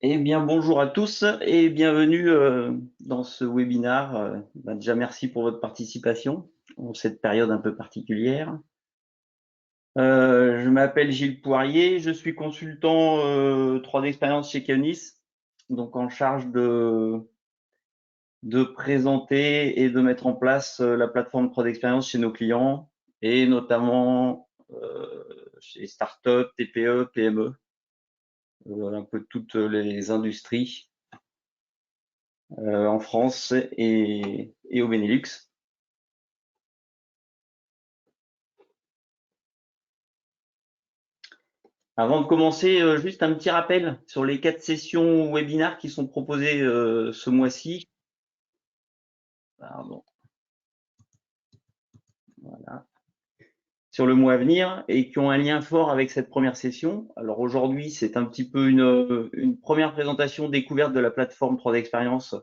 Eh bien, bonjour à tous et bienvenue dans ce webinaire. Déjà, merci pour votre participation en cette période un peu particulière. Je m'appelle Gilles Poirier, je suis consultant 3D Expérience chez Keonis, donc en charge de présenter et de mettre en place la plateforme 3D Expérience chez nos clients et notamment chez startups, TPE, PME, un peu toutes les industries. En France et au Benelux. Avant de commencer, juste un petit rappel sur les 4 sessions webinaires qui sont proposées ce mois-ci. Pardon, voilà. Sur le mois à venir et qui ont un lien fort avec cette première session. Alors aujourd'hui, c'est un petit peu une première présentation découverte de la plateforme 3D Experience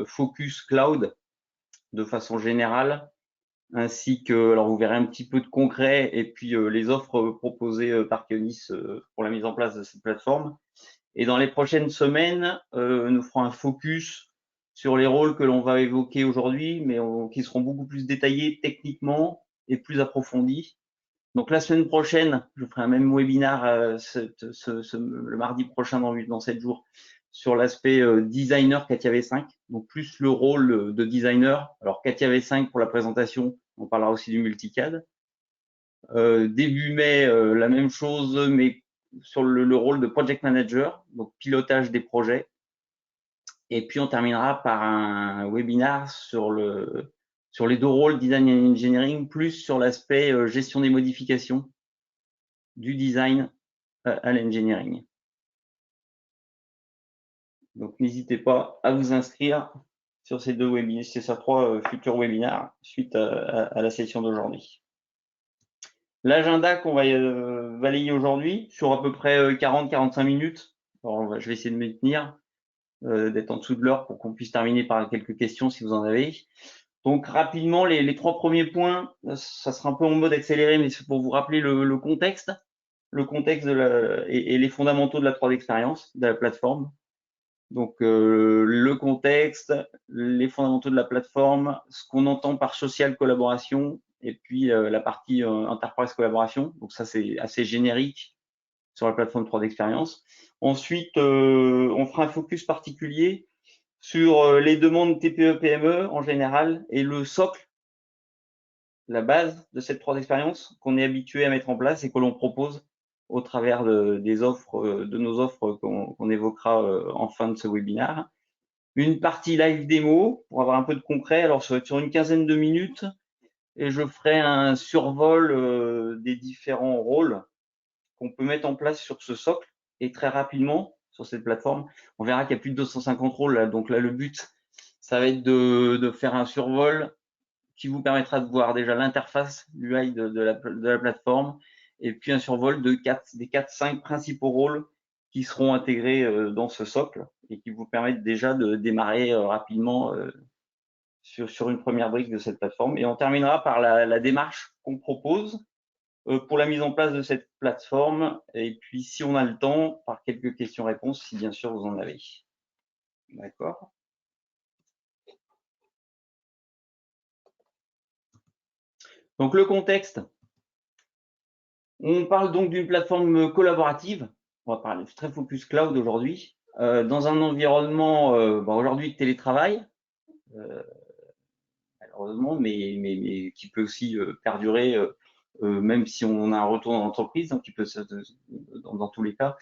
Focus Cloud de façon générale, ainsi que, alors vous verrez un petit peu de concret et puis les offres proposées par Keonis pour la mise en place de cette plateforme. Et dans les prochaines semaines, nous ferons un focus sur les rôles que l'on va évoquer aujourd'hui, mais qui seront beaucoup plus détaillés techniquement et plus approfondis. Donc la semaine prochaine, je ferai un même webinaire le mardi prochain dans 7 jours sur l'aspect designer Katia V5, donc plus le rôle de designer. Alors Katia V5 pour la présentation, on parlera aussi du multicad. Début mai, la même chose, mais sur le rôle de project manager, donc pilotage des projets. Et puis on terminera par un webinaire sur les deux rôles design et engineering, plus sur l'aspect gestion des modifications du design à l'engineering. Donc n'hésitez pas à vous inscrire sur ces deux webinaires, ces trois futurs webinaires suite à la session d'aujourd'hui. L'agenda qu'on va balayer aujourd'hui sur à peu près 40-45 minutes. Alors, je vais essayer de me tenir, d'être en dessous de l'heure pour qu'on puisse terminer par quelques questions si vous en avez. Donc rapidement, les 3 premiers points, ça sera un peu en mode accéléré, mais c'est pour vous rappeler le contexte et les fondamentaux de la 3D expérience, de la plateforme. Donc le contexte, les fondamentaux de la plateforme, ce qu'on entend par social collaboration, et puis la partie enterprise collaboration. Donc ça c'est assez générique sur la plateforme 3D expérience. Ensuite, on fera un focus particulier sur les demandes TPE-PME en général et le socle, la base de cette 3D expérience qu'on est habitué à mettre en place et que l'on propose au travers des offres, de nos offres qu'on évoquera en fin de ce webinaire. Une partie live démo pour avoir un peu de concret. Alors, ça va être sur une quinzaine de minutes et je ferai un survol des différents rôles qu'on peut mettre en place sur ce socle et très rapidement sur cette plateforme. On verra qu'il y a plus de 250 rôles là. Donc là, le but, ça va être de faire un survol qui vous permettra de voir déjà l'interface l'UI de la plateforme et puis un survol des 4-5 principaux rôles qui seront intégrés dans ce socle et qui vous permettent déjà de démarrer rapidement sur une première brique de cette plateforme. Et on terminera par la démarche qu'on propose pour la mise en place de cette plateforme. Et puis, si on a le temps, par quelques questions-réponses, si bien sûr vous en avez. D'accord. Donc, le contexte. On parle donc d'une plateforme collaborative. On va parler très focus cloud aujourd'hui. Dans un environnement aujourd'hui de télétravail, euh, malheureusement, mais qui peut aussi perdurer même si on a un retour dans l'entreprise, donc qui peut dans tous les cas.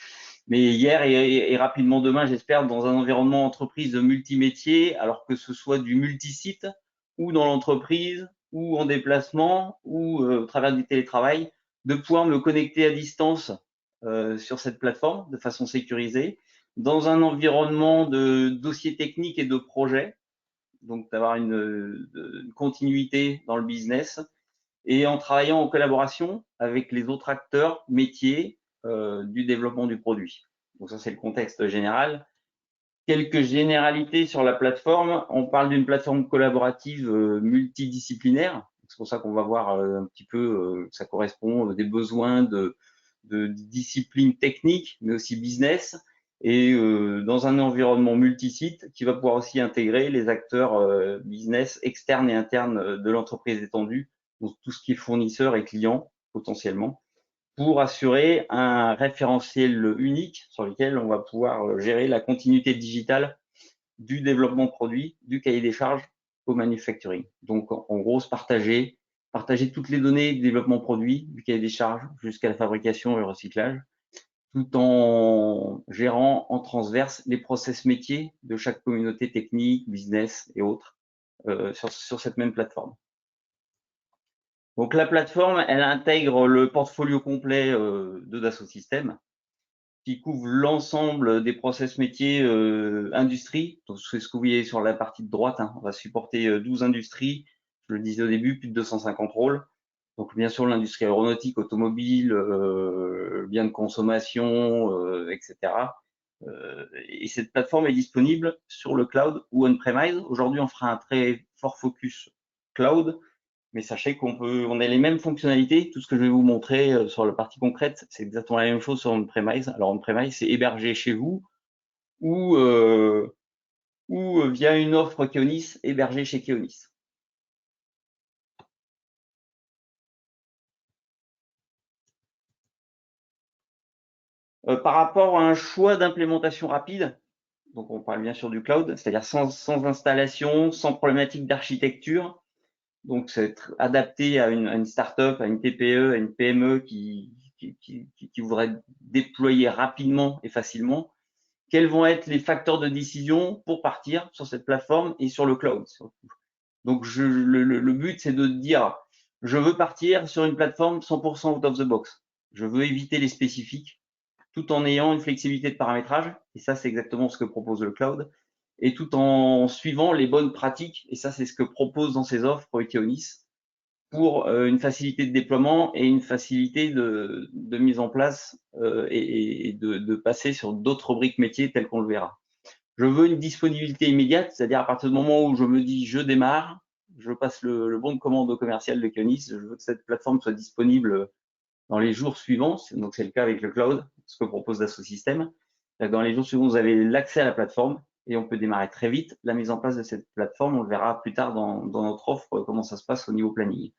Mais hier et rapidement demain, j'espère, dans un environnement entreprise multimétier, alors que ce soit du multisite ou dans l'entreprise ou en déplacement ou au travers du télétravail, de pouvoir me connecter à distance sur cette plateforme de façon sécurisée, dans un environnement de dossiers techniques et de projets, donc d'avoir une continuité dans le business et en travaillant en collaboration avec les autres acteurs métiers du développement du produit. Donc ça, c'est le contexte général. Quelques généralités sur la plateforme. On parle d'une plateforme collaborative multidisciplinaire. C'est pour ça qu'on va voir un petit peu ça correspond des besoins de disciplines techniques, mais aussi business. et dans un environnement multisite qui va pouvoir aussi intégrer les acteurs business externes et internes de l'entreprise étendue, donc tout ce qui est fournisseurs et clients potentiellement, pour assurer un référentiel unique sur lequel on va pouvoir gérer la continuité digitale du développement de produits, du cahier des charges au manufacturing. Donc, en gros, se partager toutes les données du développement produit, du cahier des charges jusqu'à la fabrication et le recyclage, tout en gérant en transverse les process métiers de chaque communauté technique, business et autres sur cette même plateforme. Donc, la plateforme, elle intègre le portfolio complet de Dassault Systèmes, qui couvre l'ensemble des process métiers industrie. Donc, c'est ce que vous voyez sur la partie de droite. Hein. On va supporter 12 industries. Je le disais au début, plus de 250 rôles. Donc, bien sûr, l'industrie aéronautique, automobile, biens de consommation, etc. Et cette plateforme est disponible sur le cloud ou on-premise. Aujourd'hui, on fera un très fort focus cloud, mais sachez on a les mêmes fonctionnalités. Tout ce que je vais vous montrer sur la partie concrète, c'est exactement la même chose sur on-premise. Alors, on-premise, c'est hébergé chez vous ou, via une offre Keonis, hébergé chez Keonis. Par rapport à un choix d'implémentation rapide, donc on parle bien sûr du cloud, c'est-à-dire sans installation, sans problématique d'architecture. Donc, c'est adapté à une start-up, à une TPE, à une PME qui voudrait déployer rapidement et facilement. Quels vont être les facteurs de décision pour partir sur cette plateforme et sur le cloud surtout. Donc, le but, c'est de dire, je veux partir sur une plateforme 100% out of the box. Je veux éviter les spécifiques tout en ayant une flexibilité de paramétrage. Et ça, c'est exactement ce que propose le cloud. Et tout en suivant les bonnes pratiques. Et ça, c'est ce que propose dans ses offres Ekeonis pour une facilité de déploiement et une facilité de mise en place et de passer sur d'autres briques métiers telles qu'on le verra. Je veux une disponibilité immédiate, c'est-à-dire à partir du moment où je me dis je démarre, je passe le bon de commande au commercial de Keonis, je veux que cette plateforme soit disponible dans les jours suivants. Donc, c'est le cas avec le cloud, ce que propose Dassault Systèmes. Dans les jours suivants, vous avez l'accès à la plateforme et on peut démarrer très vite la mise en place de cette plateforme. On le verra plus tard dans notre offre, comment ça se passe au niveau planning.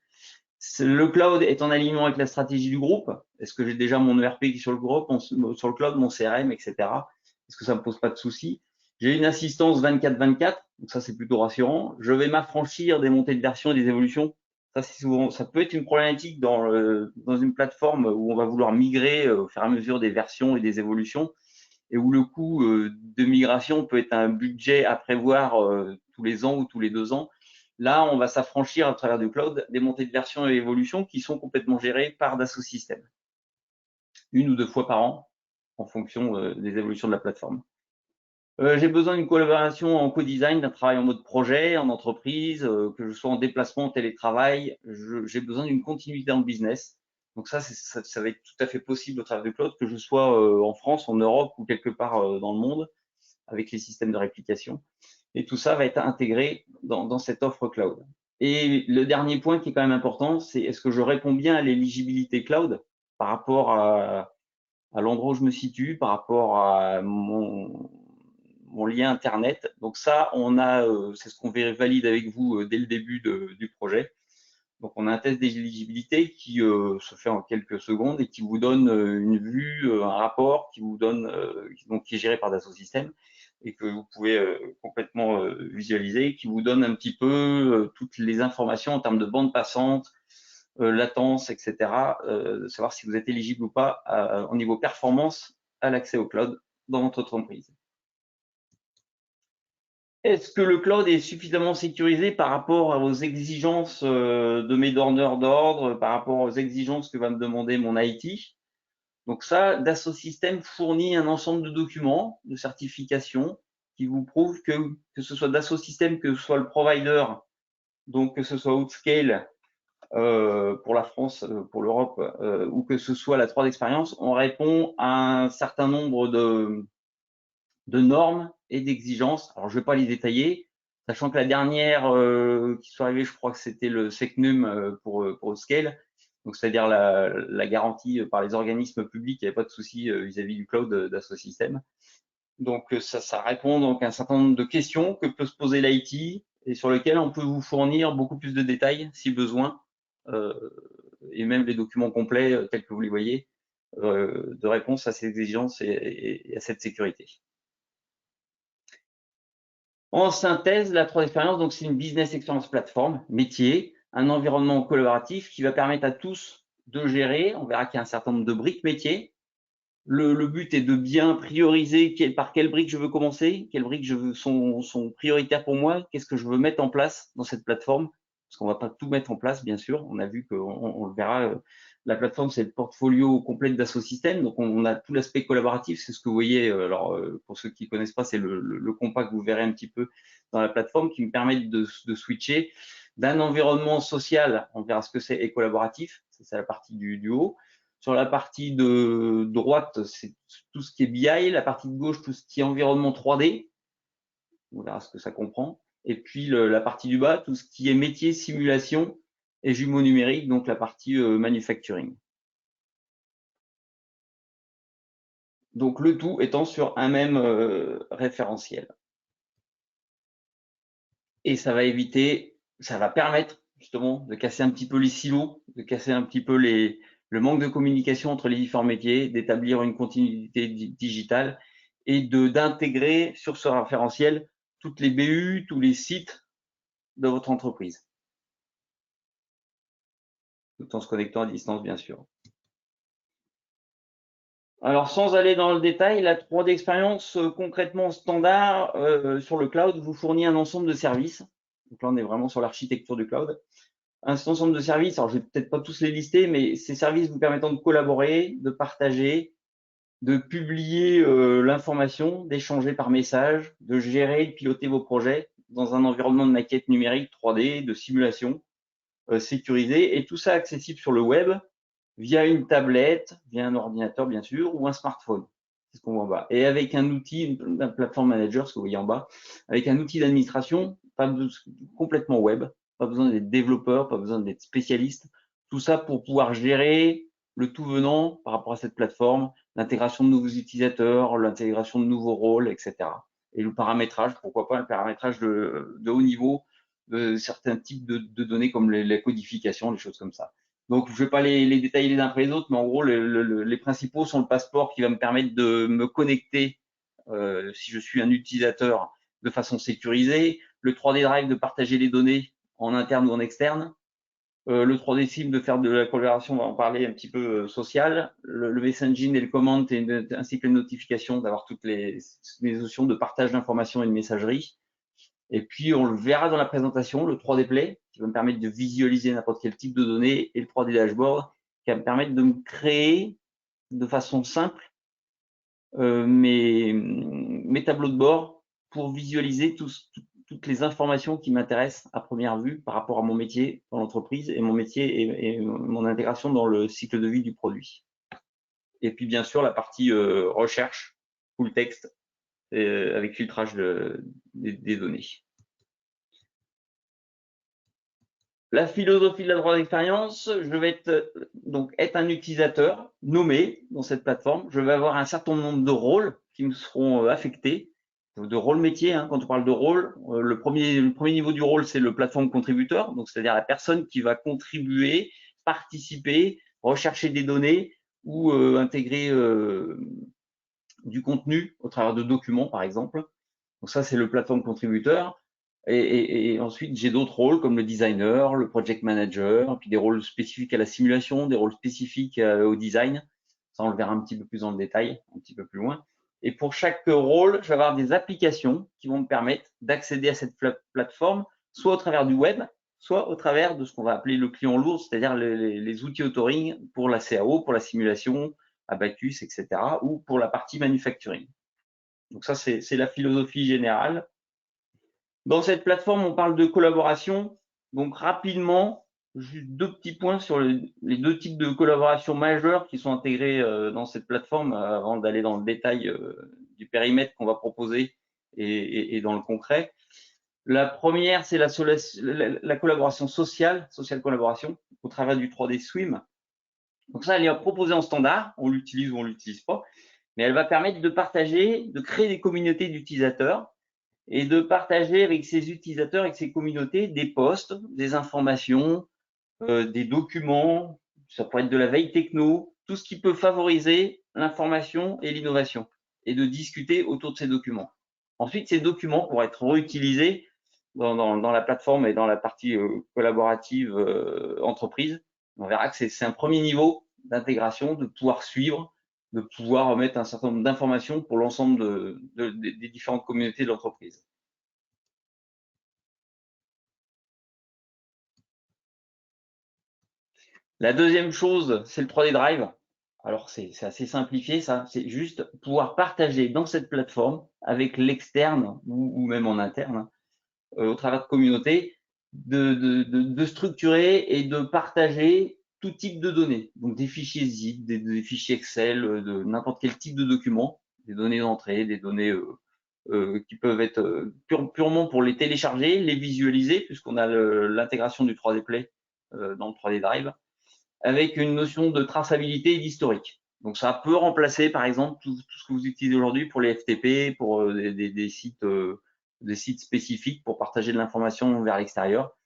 Le cloud est en alignement avec la stratégie du groupe. Est-ce que j'ai déjà mon ERP qui est sur le groupe, sur le cloud, mon CRM, etc. Est-ce que ça me pose pas de soucis? J'ai une assistance 24/24, donc ça c'est plutôt rassurant. Je vais m'affranchir des montées de version et des évolutions. Ça, c'est souvent, ça peut être une problématique dans une plateforme où on va vouloir migrer au fur et à mesure des versions et des évolutions, et où le coût de migration peut être un budget à prévoir tous les ans ou tous les 2 ans. Là, on va s'affranchir à travers du cloud des montées de version et évolutions qui sont complètement gérées par Dassault Systèmes, 1 ou 2 fois par an, en fonction des évolutions de la plateforme. J'ai besoin d'une collaboration en co-design, d'un travail en mode projet, en entreprise, que je sois en déplacement, en télétravail. J'ai besoin d'une continuité dans le business. Donc ça va être tout à fait possible au travers du cloud, que je sois en France, en Europe ou quelque part dans le monde, avec les systèmes de réplication. Et tout ça va être intégré dans cette offre cloud. Et le dernier point qui est quand même important, c'est est-ce que je réponds bien à l'éligibilité cloud par rapport à l'endroit où je me situe, par rapport à mon lien Internet. Donc ça, c'est ce qu'on valide avec vous dès le début du projet. Donc on a un test d'éligibilité qui se fait en quelques secondes et qui vous donne une vue, un rapport qui vous donne, donc qui est géré par Dassault Systèmes et que vous pouvez complètement visualiser, qui vous donne un petit peu toutes les informations en termes de bande passante, latence, etc. De savoir si vous êtes éligible ou pas au niveau performance à l'accès au cloud dans votre entreprise. Est-ce que le cloud est suffisamment sécurisé par rapport aux exigences de mes donneurs d'ordre, par rapport aux exigences que va me demander mon IT? Donc ça, Dassault Systèmes fournit un ensemble de documents de certification qui vous prouvent que ce soit Dassault Systèmes, que ce soit le provider, donc que ce soit Outscale pour la France, pour l'Europe, ou que ce soit la 3D Experience, on répond à un certain nombre de normes et d'exigences. Alors, je ne vais pas les détailler, sachant que la dernière qui soit arrivée, je crois que c'était le SECNUM pour Scale, donc c'est-à-dire la garantie par les organismes publics, il n'y avait pas de souci vis-à-vis du cloud Dassault Systèmes. Donc, ça répond donc à un certain nombre de questions que peut se poser l'IT et sur lesquelles on peut vous fournir beaucoup plus de détails si besoin, et même les documents complets tels que vous les voyez, de réponse à ces exigences et à cette sécurité. En synthèse, la 3 expérience, donc c'est une business experience platform, métier, un environnement collaboratif qui va permettre à tous de gérer. On verra qu'il y a un certain nombre de briques métiers. Le but est de bien prioriser par quelle brique je veux commencer, quelles briques sont prioritaires pour moi, qu'est-ce que je veux mettre en place dans cette plateforme, parce qu'on ne va pas tout mettre en place, bien sûr. On a vu qu'on le verra, la plateforme, c'est le portfolio complet d'Asso Systèmes, donc on a tout l'aspect collaboratif, c'est ce que vous voyez. Alors, pour ceux qui ne connaissent pas, c'est le compas que vous verrez un petit peu dans la plateforme qui me permet de switcher d'un environnement social, on verra ce que c'est, et collaboratif, c'est la partie du haut. Sur la partie de droite, c'est tout ce qui est BI. La partie de gauche, tout ce qui est environnement 3D. On verra ce que ça comprend. Et puis la partie du bas, tout ce qui est métier, simulation et jumeaux numériques, donc la partie manufacturing. Donc le tout étant sur un même référentiel. Et ça va éviter, ça va permettre justement de casser un petit peu les silos, de casser un petit peu le manque de communication entre les différents métiers, d'établir une continuité digitale et d'intégrer sur ce référentiel toutes les BU, tous les sites de votre entreprise, tout en se connectant à distance, bien sûr. Alors, sans aller dans le détail, la 3D expérience concrètement standard sur le cloud vous fournit un ensemble de services. Donc là, on est vraiment sur l'architecture du cloud. Un ensemble de services, alors je vais peut-être pas tous les lister, mais ces services vous permettant de collaborer, de partager, de publier l'information, d'échanger par message, de gérer et de piloter vos projets dans un environnement de maquette numérique 3D, de simulation sécurisé, et tout ça accessible sur le web via une tablette, via un ordinateur bien sûr, ou un smartphone. C'est ce qu'on voit en bas. Et avec un outil, un platform manager, ce que vous voyez en bas, avec un outil d'administration complètement web, pas besoin d'être développeur, pas besoin d'être spécialiste. Tout ça pour pouvoir gérer le tout venant par rapport à cette plateforme, l'intégration de nouveaux utilisateurs, l'intégration de nouveaux rôles, etc. Et le paramétrage, pourquoi pas un paramétrage de haut niveau de certains types de données comme la codification, les choses comme ça. Donc, je ne vais pas les détailler les uns après les autres, mais en gros, les principaux sont le passeport qui va me permettre de me connecter si je suis un utilisateur de façon sécurisée, le 3D Drive de partager les données en interne ou en externe, le 3D Sim de faire de la collaboration, on va en parler un petit peu sociale, le messaging et le command ainsi que les notifications, d'avoir toutes les notions de partage d'informations et de messagerie. Et puis, on le verra dans la présentation, le 3D Play, qui va me permettre de visualiser n'importe quel type de données, et le 3D Dashboard, qui va me permettre de me créer de façon simple mes tableaux de bord pour visualiser toutes les informations qui m'intéressent à première vue par rapport à mon métier dans l'entreprise et mon métier et mon intégration dans le cycle de vie du produit. Et puis, bien sûr, la partie recherche, full texte, avec filtrage des données. La philosophie de la droite d'expérience, je vais être un utilisateur nommé dans cette plateforme. Je vais avoir un certain nombre de rôles qui me seront affectés, de rôles métiers. Hein, quand on parle de rôle, le premier niveau du rôle, c'est le plateforme contributeur, donc c'est-à-dire la personne qui va contribuer, participer, rechercher des données ou intégrer du contenu au travers de documents, par exemple. Donc ça, c'est le plateforme contributeur. Et ensuite, j'ai d'autres rôles comme le designer, le project manager, puis des rôles spécifiques à la simulation, des rôles spécifiques au design. Ça, on le verra un petit peu plus dans le détail, un petit peu plus loin. Et pour chaque rôle, je vais avoir des applications qui vont me permettre d'accéder à cette plateforme, soit au travers du web, soit au travers de ce qu'on va appeler le client lourd, c'est-à-dire les outils authoring pour la CAO, pour la simulation, Abacus, etc., ou pour la partie manufacturing. Donc ça, c'est la philosophie générale. Dans cette plateforme, on parle de collaboration. Donc rapidement, juste deux petits points sur les deux types de collaboration majeures qui sont intégrés dans cette plateforme avant d'aller dans le détail du périmètre qu'on va proposer et dans le concret. La première, c'est la collaboration social collaboration, au travers du 3D Swim. Donc ça, elle est proposée en standard, on l'utilise ou on l'utilise pas. mais elle va permettre de partager, de créer des communautés d'utilisateurs et de partager avec ses utilisateurs, avec ses communautés, des posts, des informations, des documents, ça pourrait être de la veille techno, tout ce qui peut favoriser l'information et l'innovation, et de discuter autour de ces documents. Ensuite, ces documents pourraient être réutilisés dans la plateforme et dans la partie collaborative entreprise. On verra que c'est un premier niveau d'intégration, de pouvoir suivre, de pouvoir mettre un certain nombre d'informations pour l'ensemble des différentes communautés de l'entreprise. La deuxième chose, c'est le 3D Drive. Alors, c'est assez simplifié, ça. C'est juste pouvoir partager dans cette plateforme avec l'externe ou même en interne, au travers de communautés, de structurer et de partager tout type de données. Donc, des fichiers zip, des fichiers Excel, de n'importe quel type de document, des données d'entrée, des données qui peuvent être purement pour les télécharger, les visualiser, puisqu'on a l'intégration du 3D Play dans le 3D Drive, avec une notion de traçabilité et d'historique. Donc, ça peut remplacer, par exemple, tout ce que vous utilisez aujourd'hui pour les FTP, pour des sites spécifiques pour partager de l'information vers l'extérieur.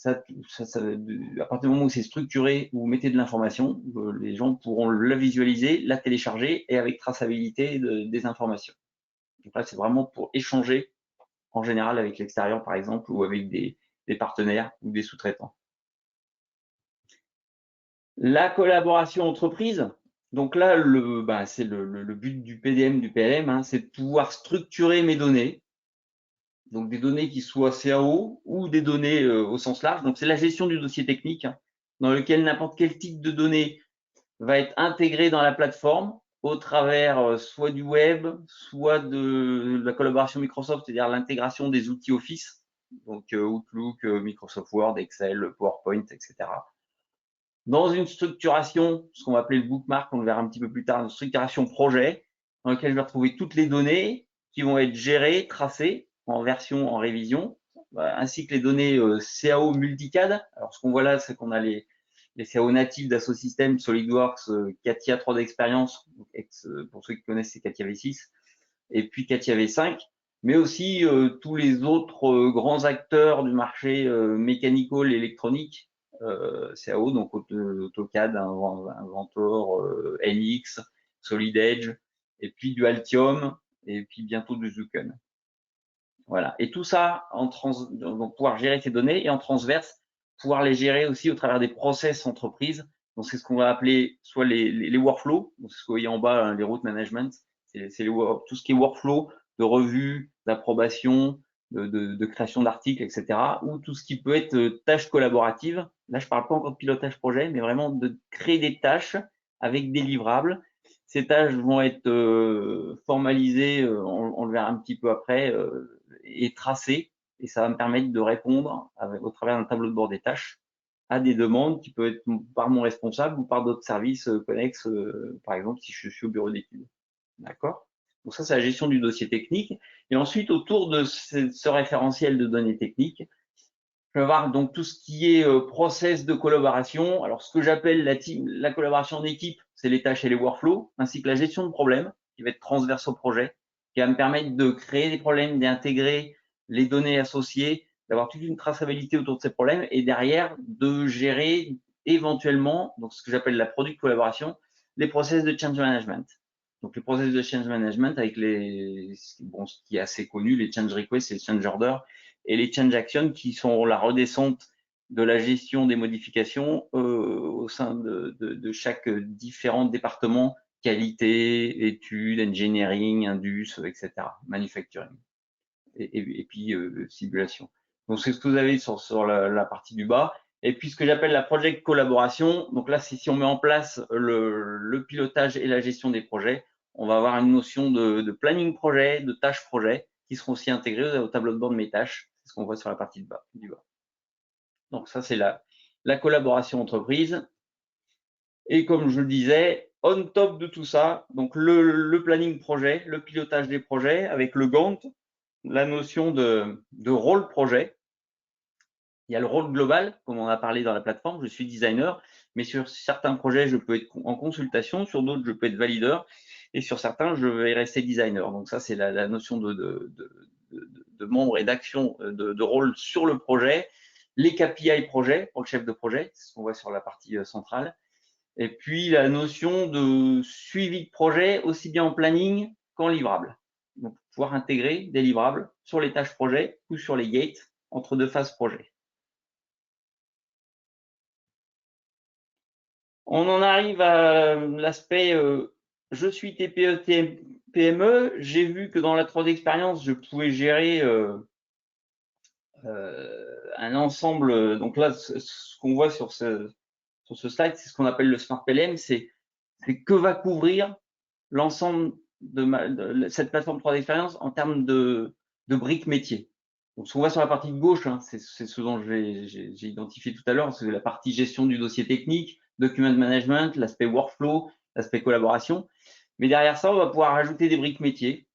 À partir du moment où c'est structuré, où vous mettez de l'information, les gens pourront la visualiser, la télécharger et avec traçabilité des informations. Donc là, c'est vraiment pour échanger en général avec l'extérieur, par exemple, ou avec des partenaires ou des sous-traitants. La collaboration entreprise, donc là, c'est le but du PDM, du PLM, hein, c'est de pouvoir structurer mes données, donc des données qui soient CAO ou des données au sens large. Donc c'est la gestion du dossier technique, hein, dans lequel n'importe quel type de données va être intégré dans la plateforme au travers soit du web, soit de la collaboration Microsoft, c'est-à-dire l'intégration des outils Office, donc Outlook, Microsoft Word, Excel, PowerPoint, etc. Dans une structuration, ce qu'on va appeler le bookmark, on le verra un petit peu plus tard, une structuration projet, dans laquelle je vais retrouver toutes les données qui vont être gérées, tracées en version, en révision, ainsi que les données CAO multicad. Alors, ce qu'on voit là, c'est qu'on a les CAO natifs d'Asso Systèmes, SolidWorks, CATIA 3D Experience, pour ceux qui connaissent, c'est CATIA V6, et puis CATIA V5, mais aussi tous les autres grands acteurs du marché mécanical et électronique, CAO, donc AutoCAD, Inventor, NX, Solid Edge, et puis du Altium, et puis bientôt du Zuken. Voilà. Et tout ça, donc pouvoir gérer ces données et en transverse, pouvoir les gérer aussi au travers des process entreprises. Donc c'est ce qu'on va appeler soit les workflows, donc c'est ce que vous voyez en bas, hein, les routes management, c'est tout ce qui est workflow de revue, d'approbation, de création d'articles, etc. Ou tout ce qui peut être tâches collaboratives. Là, je parle pas encore de pilotage projet, mais vraiment de créer des tâches avec des livrables. Ces tâches vont être formalisées, on le verra un petit peu après, et tracées, et ça va me permettre de répondre au travers d'un tableau de bord des tâches à des demandes qui peuvent être par mon responsable ou par d'autres services connexes, par exemple si je suis au bureau d'études. D'accord? Donc ça, c'est la gestion du dossier technique. Et ensuite, autour de ce référentiel de données techniques, je vais avoir donc tout ce qui est process de collaboration. Alors, ce que j'appelle la collaboration en équipe, c'est les tâches et les workflows, ainsi que la gestion de problèmes, qui va être transverse au projet, qui va me permettre de créer des problèmes, d'intégrer les données associées, d'avoir toute une traçabilité autour de ces problèmes, et derrière, de gérer éventuellement, donc ce que j'appelle la product collaboration, les process de change management. Donc, les process de change management avec ce qui est assez connu, les change requests et les change orders, et les change actions qui sont la redescente de la gestion des modifications au sein de chaque différent département, qualité, études, engineering, indus, etc., manufacturing, et puis simulation. Donc c'est ce que vous avez sur la partie du bas. Et puis ce que j'appelle la project collaboration, donc là c'est si on met en place le pilotage et la gestion des projets, on va avoir une notion de planning projet, de tâches projet, qui seront aussi intégrées au tableau de bord de mes tâches. C'est ce qu'on voit sur la partie du bas. Donc ça, c'est la collaboration entreprise. Et comme je le disais, on top de tout ça, donc le planning projet, le pilotage des projets avec le Gantt, la notion de rôle projet. Il y a le rôle global, comme on a parlé dans la plateforme, je suis designer, mais sur certains projets, je peux être en consultation, sur d'autres, je peux être valideur. Et sur certains, je vais rester designer. Donc ça, c'est la notion de membre et d'action, de rôle sur le projet. Les KPI projet pour le chef de projet, c'est ce qu'on voit sur la partie centrale. Et puis la notion de suivi de projet, aussi bien en planning qu'en livrable. Donc pouvoir intégrer des livrables sur les tâches projet ou sur les gates entre deux phases projet. On en arrive à l'aspect je suis TPE, PME. J'ai vu que dans la 3D expérience, je pouvais gérer un ensemble. Donc là, ce qu'on voit sur ce slide, c'est ce qu'on appelle le Smart PLM. C'est que va couvrir l'ensemble de cette plateforme 3D expérience en termes de briques métiers. Donc, ce qu'on voit sur la partie de gauche, hein, c'est ce dont j'ai identifié tout à l'heure, c'est la partie gestion du dossier technique, document management, l'aspect workflow, l'aspect collaboration. Mais derrière ça, on va pouvoir ajouter des briques métiers.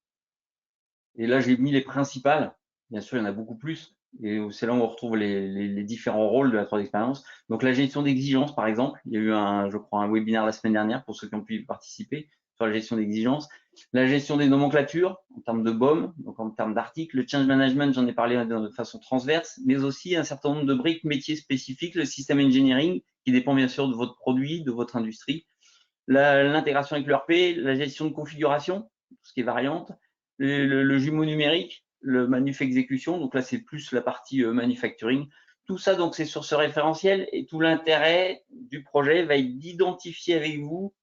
Et là, j'ai mis les principales. Bien sûr, il y en a beaucoup plus. Et c'est là où on retrouve les différents rôles de la 3D expérience. Donc, la gestion d'exigences, par exemple. Il y a eu je crois, un webinaire la semaine dernière pour ceux qui ont pu y participer sur la gestion d'exigences. La gestion des nomenclatures en termes de BOM, donc en termes d'articles. Le change management, j'en ai parlé de façon transverse, mais aussi un certain nombre de briques métiers spécifiques. Le système engineering, qui dépend bien sûr de votre produit, de votre industrie. L'intégration avec l'ERP, la gestion de configuration, tout ce qui est variante, le jumeau numérique, le manuf exécution, donc là c'est plus la partie manufacturing. Tout ça, donc c'est sur ce référentiel et tout l'intérêt du projet va être d'identifier avec vous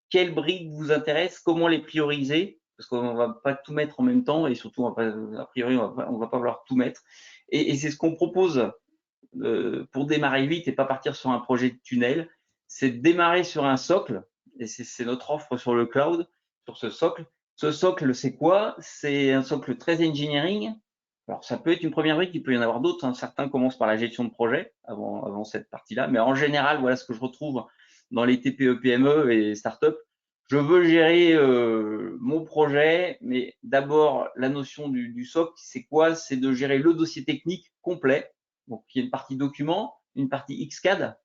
quelles briques vous intéressent, comment les prioriser, parce qu'on ne va pas tout mettre en même temps et surtout, a priori, on va pas vouloir tout mettre. Et c'est ce qu'on propose pour démarrer vite et pas partir sur un projet de tunnel, c'est de démarrer sur un socle, et c'est notre offre sur le cloud, sur ce socle. Ce socle, c'est quoi? C'est un socle très engineering. Alors, ça peut être une première brique, il peut y en avoir d'autres. Hein. Certains commencent par la gestion de projet avant cette partie-là. Mais en général, voilà ce que je retrouve dans les TPE, PME et startups. Je veux gérer mon projet, mais d'abord, la notion du socle, c'est quoi? C'est de gérer le dossier technique complet. Donc, il y a une partie document, une partie XCAD,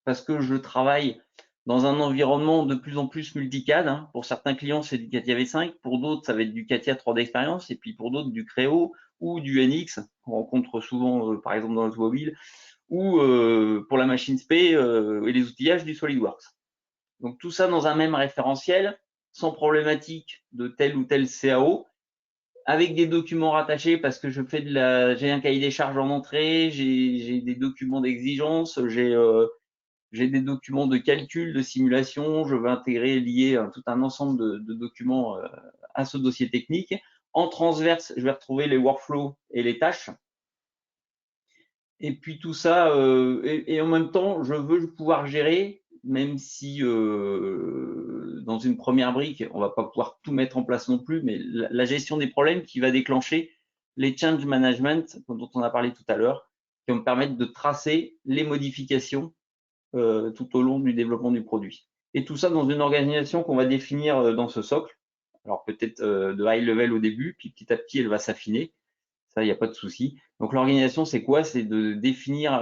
parce que je travaille dans un environnement de plus en plus multicad. Hein. Pour certains clients, c'est du CATIA V5. Pour d'autres, ça va être du CATIA 3D Experience. Et puis pour d'autres, du Creo ou du NX, qu'on rencontre souvent, par exemple, dans l'automobile, ou pour la machine SP et les outillages du SolidWorks. Donc tout ça dans un même référentiel, sans problématique de tel ou tel CAO, avec des documents rattachés parce que j'ai un cahier des charges en entrée, j'ai des documents d'exigence, j'ai des documents de calcul, de simulation, je veux intégrer, lier tout un ensemble de documents à ce dossier technique. En transverse, je vais retrouver les workflows et les tâches. Et puis tout ça, et en même temps, je veux pouvoir gérer, même si dans une première brique, on va pas pouvoir tout mettre en place non plus, mais la gestion des problèmes qui va déclencher les change management dont on a parlé tout à l'heure, qui vont me permettre de tracer les modifications tout au long du développement du produit. Et tout ça dans une organisation qu'on va définir dans ce socle. Alors peut-être de high level au début, puis petit à petit, elle va s'affiner. Ça, il n'y a pas de souci. Donc l'organisation, c'est quoi? C'est de définir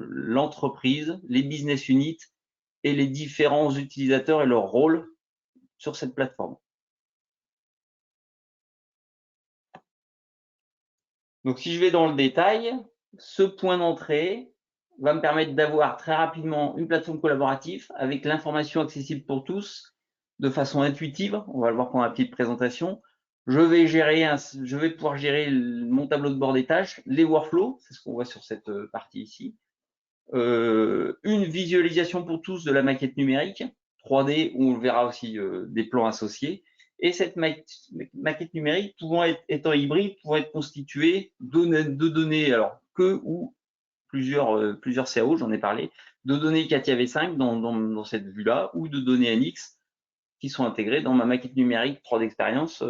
l'entreprise, les business units et les différents utilisateurs et leur rôle sur cette plateforme. Donc si je vais dans le détail, ce point d'entrée va me permettre d'avoir très rapidement une plateforme collaborative avec l'information accessible pour tous de façon intuitive. On va le voir pendant la petite présentation. Je vais pouvoir gérer mon tableau de bord des tâches, les workflows, c'est ce qu'on voit sur cette partie ici. Une visualisation pour tous de la maquette numérique 3D où on verra aussi des plans associés. Et cette maquette numérique étant hybride, pouvant être constituée de données, alors que ou plusieurs CAO, j'en ai parlé, de données CATIA V5 dans cette vue-là, ou de données NX qui sont intégrées dans ma maquette numérique 3D Experience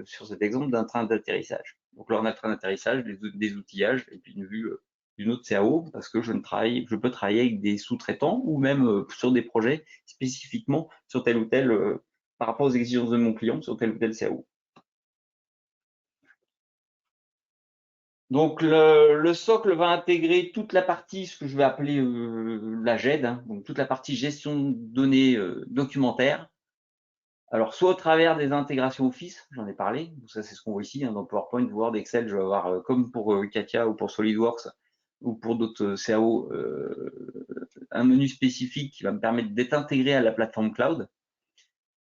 sur cet exemple d'un train d'atterrissage. Donc là, on a le train d'atterrissage, des outillages et puis une vue d'une autre CAO parce que je peux travailler avec des sous-traitants ou même sur des projets spécifiquement sur tel ou tel, par rapport aux exigences de mon client, sur tel ou tel CAO. Donc le socle va intégrer toute la partie, ce que je vais appeler la GED, hein, donc toute la partie gestion de données documentaires, Alors, soit au travers des intégrations Office, j'en ai parlé, donc ça c'est ce qu'on voit ici, hein, dans PowerPoint, Word, Excel, je vais avoir, comme pour Katia ou pour SolidWorks ou pour d'autres CAO, un menu spécifique qui va me permettre d'être intégré à la plateforme cloud.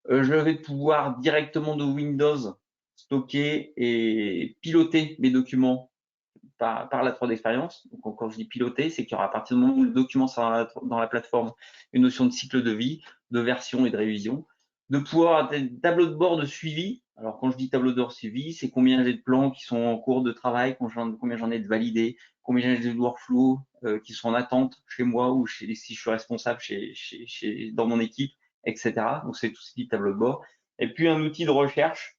Je vais pouvoir directement de Windows stocker et piloter mes documents par la 3D Experience. Donc, quand je dis piloter, c'est qu'il y aura à partir du moment où le document sera dans la plateforme une notion de cycle de vie, de version et de révision, de pouvoir avoir des tableaux de bord de suivi. Alors, quand je dis tableau de bord de suivi, c'est combien j'ai de plans qui sont en cours de travail, combien j'en ai de validés, combien j'ai de workflows qui sont en attente chez moi ou si je suis responsable dans mon équipe, etc. Donc, c'est tout ce qui est tableau de bord. Et puis, un outil de recherche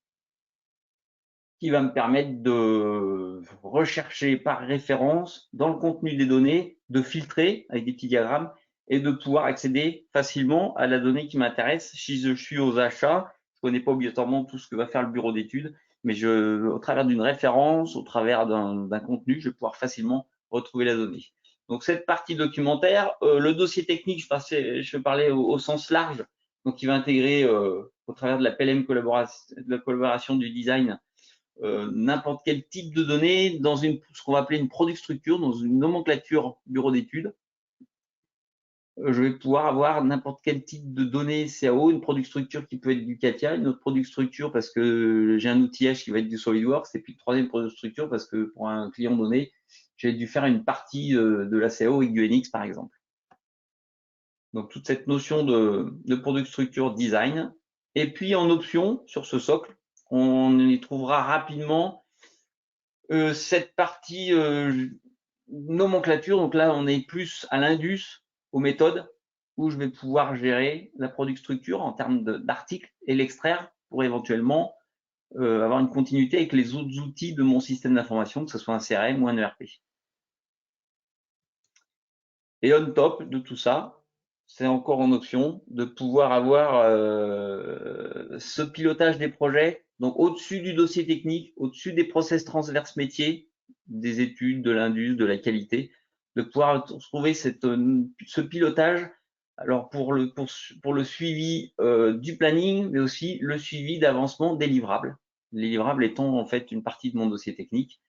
qui va me permettre de rechercher par référence dans le contenu des données, de filtrer avec des petits diagrammes et de pouvoir accéder facilement à la donnée qui m'intéresse. Si je suis aux achats, je connais pas obligatoirement tout ce que va faire le bureau d'études, mais au travers d'une référence, au travers d'un contenu, je vais pouvoir facilement retrouver la donnée. Donc cette partie documentaire, le dossier technique, je vais parler au sens large, donc il va intégrer au travers de la PLM collaboration, de la collaboration du design, n'importe quel type de données dans ce qu'on va appeler une product structure, dans une nomenclature bureau d'études. Je vais pouvoir avoir n'importe quel type de données CAO, une product structure qui peut être du CATIA, une autre product structure parce que j'ai un outillage qui va être du SolidWorks, et puis une troisième product structure parce que pour un client donné, j'ai dû faire une partie de la CAO avec du NX par exemple. Donc toute cette notion de product structure design. Et puis en option, sur ce socle, on y trouvera rapidement cette partie nomenclature. Donc là, on est plus à l'indus, aux méthodes, où je vais pouvoir gérer la product structure en termes d'articles et l'extraire pour éventuellement avoir une continuité avec les autres outils de mon système d'information, que ce soit un CRM ou un ERP. Et on top de tout ça, c'est encore en option de pouvoir avoir ce pilotage des projets, donc au-dessus du dossier technique, au-dessus des process transverses métiers, des études, de l'indus, de la qualité, de pouvoir trouver ce pilotage. Alors pour le suivi du planning, mais aussi le suivi d'avancement des livrables. Les livrables étant en fait une partie de mon dossier technique,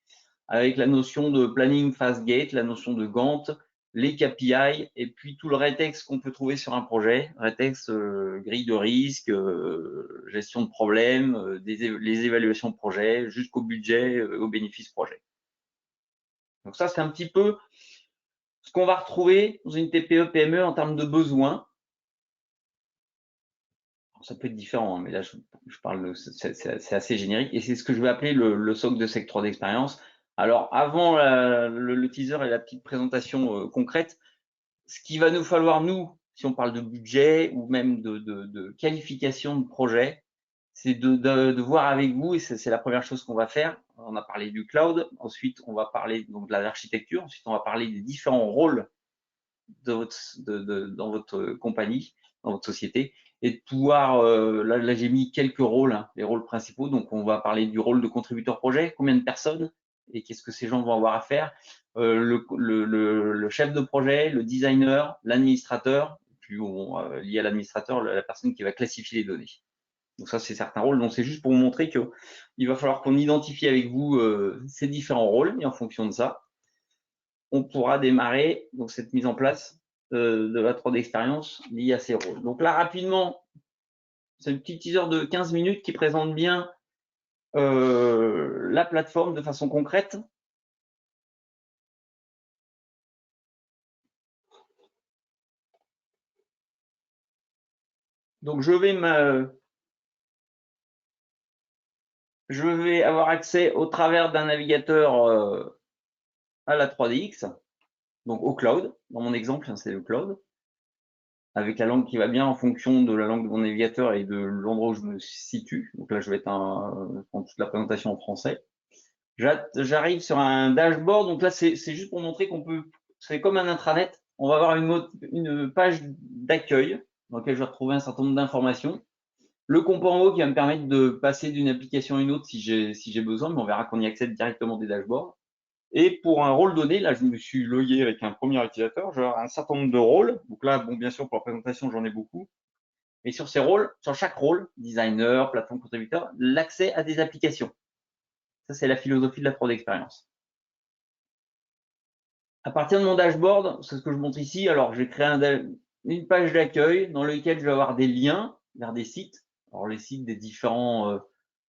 avec la notion de planning fast gate, la notion de Gantt, les KPI et puis tout le rétexte qu'on peut trouver sur un projet, rétexte, grille de risque, gestion de problèmes, les évaluations de projet, jusqu'au budget, au bénéfice projet. Donc ça, c'est un petit peu ce qu'on va retrouver dans une TPE-PME en termes de besoins. Alors, ça peut être différent, hein, mais là, je parle, c'est assez générique et c'est ce que je vais appeler le socle de Sec 3 d'expérience. Alors, avant le teaser et la petite présentation concrète, ce qu'il va nous falloir, nous, si on parle de budget ou même de qualification de projet, c'est de voir avec vous, et c'est la première chose qu'on va faire. On a parlé du cloud, ensuite on va parler donc de l'architecture, ensuite on va parler des différents rôles dans votre compagnie, dans votre société, et de pouvoir, là j'ai mis quelques rôles, hein, les rôles principaux. Donc on va parler du rôle de contributeur projet, combien de personnes et qu'est-ce que ces gens vont avoir à faire, le chef de projet, le designer, l'administrateur, puis lié à l'administrateur, la personne qui va classifier les données. Donc ça, c'est certains rôles. Donc c'est juste pour vous montrer qu'il va falloir qu'on identifie avec vous ces différents rôles, et en fonction de ça, on pourra démarrer donc cette mise en place de la 3D expérience liée à ces rôles. Donc là, rapidement, c'est une petite teaser de 15 minutes qui présente bien la plateforme de façon concrète. Donc je vais avoir accès au travers d'un navigateur à la 3DX, donc au cloud. Dans mon exemple, c'est le cloud, avec la langue qui va bien en fonction de la langue de mon navigateur et de l'endroit où je me situe. Donc là, je vais prendre toute la présentation en français. J'arrive sur un dashboard. Donc là, c'est juste pour montrer qu'on peut, c'est comme un intranet. On va avoir une page d'accueil dans laquelle je vais retrouver un certain nombre d'informations. Le compo en haut qui va me permettre de passer d'une application à une autre si j'ai besoin, mais on verra qu'on y accède directement des dashboards. Et pour un rôle donné, là, je me suis logué avec un premier utilisateur. J'ai un certain nombre de rôles. Donc là, bon, bien sûr, pour la présentation, j'en ai beaucoup. Et sur ces rôles, sur chaque rôle, designer, plateforme contributeur, l'accès à des applications. Ça, c'est la philosophie de la pro d'expérience. À partir de mon dashboard, c'est ce que je montre ici. Alors, j'ai créé une page d'accueil dans laquelle je vais avoir des liens vers des sites. Alors, les sites des différents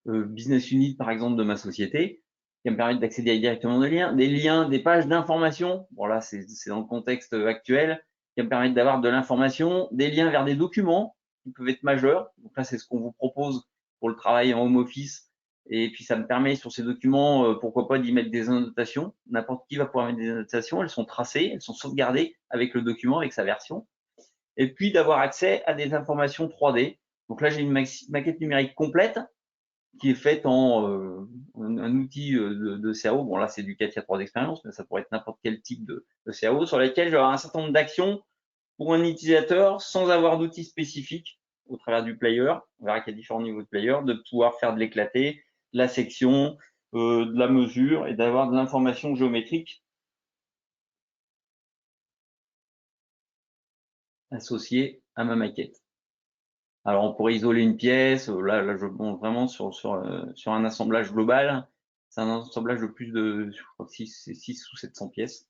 business units, par exemple, de ma société, qui me permettent d'accéder directement aux liens. Des liens, des pages d'information. Bon, là, c'est dans le contexte actuel, qui me permettent d'avoir de l'information. Des liens vers des documents qui peuvent être majeurs. Donc là, c'est ce qu'on vous propose pour le travail en home office. Et puis, ça me permet sur ces documents, pourquoi pas d'y mettre des annotations. N'importe qui va pouvoir mettre des annotations. Elles sont tracées, elles sont sauvegardées avec le document, avec sa version. Et puis, d'avoir accès à des informations 3D. Donc là, j'ai une maquette numérique complète qui est faite en un outil de CAO. Bon, là, c'est du CATIA 3 d'expérience, mais ça pourrait être n'importe quel type de CAO sur lequel j'aurai un certain nombre d'actions pour un utilisateur sans avoir d'outils spécifiques au travers du player. On verra qu'il y a différents niveaux de player, de pouvoir faire de l'éclaté, de la section, de la mesure et d'avoir de l'information géométrique associée à ma maquette. Alors, on pourrait isoler une pièce. Là je monte vraiment sur un assemblage global. C'est un assemblage de plus de, je crois que 6 ou 700 pièces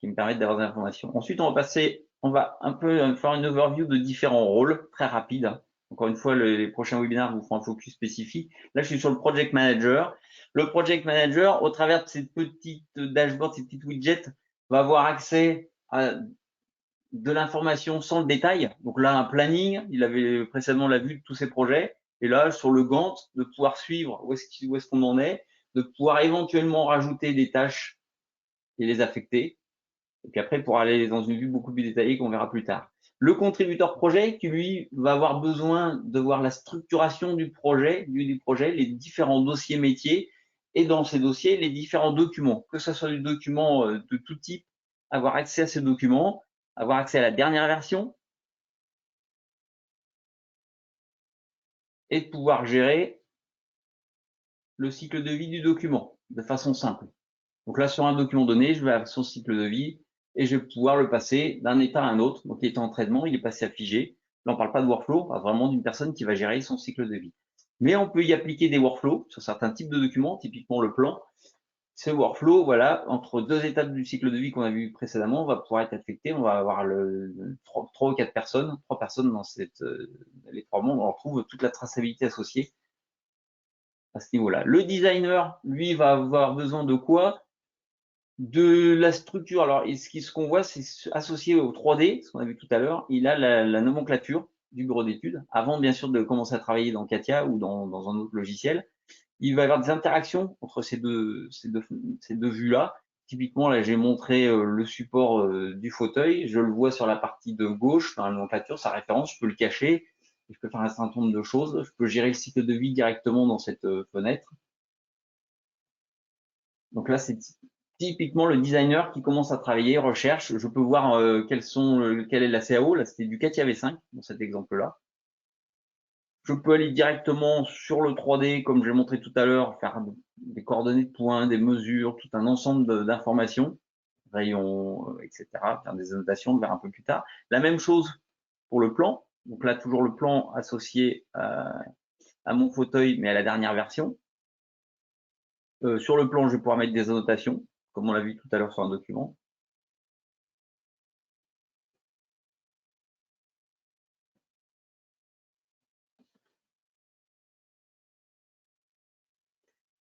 qui me permettent d'avoir des informations. Ensuite, on va un peu faire une overview de différents rôles, très rapide. Encore une fois, les prochains webinaires vous feront un focus spécifique. Là, je suis sur le Project Manager. Le Project Manager, au travers de ces petites dashboards, ces petites widgets, va avoir accès à de l'information sans le détail. Donc là, un planning, il avait précédemment la vue de tous ses projets. Et là, sur le Gantt, de pouvoir suivre où est-ce qu'on en est, de pouvoir éventuellement rajouter des tâches et les affecter. Et puis après, pour aller dans une vue beaucoup plus détaillée qu'on verra plus tard. Le contributeur projet qui, lui, va avoir besoin de voir la structuration du projet, les différents dossiers métiers et dans ces dossiers, les différents documents, que ce soit du document de tout type, avoir accès à ces documents, avoir accès à la dernière version et de pouvoir gérer le cycle de vie du document de façon simple. Donc là, sur un document donné, je vais avoir son cycle de vie et je vais pouvoir le passer d'un état à un autre. Donc, il est en traitement, il est passé à figé. Là, on ne parle pas de workflow, on parle vraiment d'une personne qui va gérer son cycle de vie. Mais on peut y appliquer des workflows sur certains types de documents, typiquement le plan. Ce workflow, voilà, entre deux étapes du cycle de vie qu'on a vu précédemment, on va pouvoir être affecté. On va avoir trois ou quatre personnes, trois personnes dans les 3 mondes. On retrouve toute la traçabilité associée à ce niveau-là. Le designer, lui, va avoir besoin de quoi? De la structure. Alors, ce qu'on voit, c'est associé au 3D, ce qu'on a vu tout à l'heure. Il a la nomenclature du bureau d'études, avant bien sûr de commencer à travailler dans CATIA ou dans un autre logiciel. Il va y avoir des interactions entre ces deux vues-là. Typiquement, là, j'ai montré le support du fauteuil. Je le vois sur la partie de gauche, dans la nomenclature, sa référence. Je peux le cacher. Je peux faire un certain nombre de choses. Je peux gérer le cycle de vie directement dans cette fenêtre. Donc là, c'est typiquement le designer qui commence à travailler, recherche. Je peux voir quelle est la CAO. Là, c'était du CATIA V5 dans cet exemple-là. Je peux aller directement sur le 3D, comme j'ai montré tout à l'heure, faire des coordonnées de points, des mesures, tout un ensemble d'informations, rayons, etc., faire des annotations, on le verra un peu plus tard. La même chose pour le plan. Donc là, toujours le plan associé à mon fauteuil, mais à la dernière version. Sur le plan, je vais pouvoir mettre des annotations, comme on l'a vu tout à l'heure sur un document.